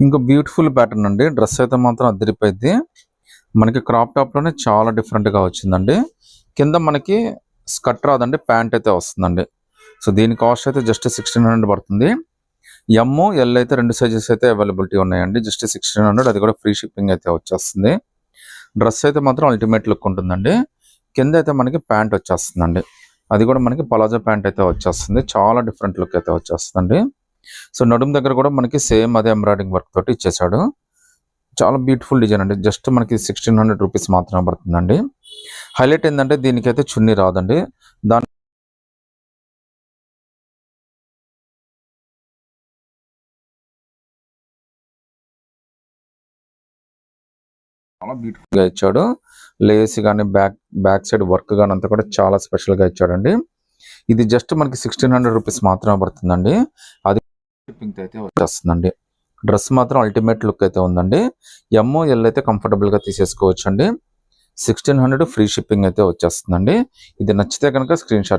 ఇంకో beautiful pattern అండి. Dress అయితే మాత్రం అదిరిపోయింది. మనకి క్రాప్ టాప్ లోనే చాలా డిఫరెంట్ గా వచ్చిందండి. కింద మనకి స్కర్ట్ రాదండి, ప్యాంట్ అయితే వస్తుందండి. సో దీని కాస్ట్ అయితే జస్ట్ 1600 పడుతుంది. ఎమ్ ఎల్ అయితే 2 సైజెస్ అయితే అవైలబిలిటీ ఉన్నాయండి. జస్ట్ 1600, అది కూడా ఫ్రీ షిప్పింగ్ అయితే వచ్చేస్తుంది. డ్రెస్ అయితే మాత్రం అల్టిమేట్ లుక్ ఉంటుందండి. కింద అయితే మనకి ప్యాంట్ వచ్చేస్తుందండి. అది కూడా మనకి పలాజో ప్యాంట్ అయితే వచ్చేస్తుంది. చాలా డిఫరెంట్ లుక్ అయితే వచ్చేస్తుందండి. సో నడుము దగ్గర కూడా మనకి సేమ్ అదే ఎంబ్రాయిడింగ్ వర్క్ తోటి ఇచ్చేసాడు. చాలా బ్యూటిఫుల్ డిజైన్ అండి. జస్ట్ మనకి 1600 రూపీస్ మాత్రమే పడుతుందండి. హైలైట్ ఏంటంటే దీనికైతే చున్నీ రాదండి. దాని చాలా బ్యూటిఫుల్ గా ఇచ్చాడు. లేస్ కానీ బ్యాక్ సైడ్ వర్క్ కానీ అంతా కూడా చాలా స్పెషల్ గా ఇచ్చాడండి. ఇది జస్ట్ మనకి 1600 రూపీస్ మాత్రమే పడుతుందండి. అది షిప్పింగ్ అయితే వచ్చేస్తుందండి. డ్రెస్ మాత్రం అల్టిమేట్ లుక్ అయితే ఉందండి. ఎమ్ ఎల్ అయితే కంఫర్టబుల్ గా తీసేసుకోవచ్చు అండి. 1600 ఫ్రీ షిప్పింగ్ అయితే వచ్చేస్తుందండి. ఇది నచ్చితే కనుక స్క్రీన్ షాట్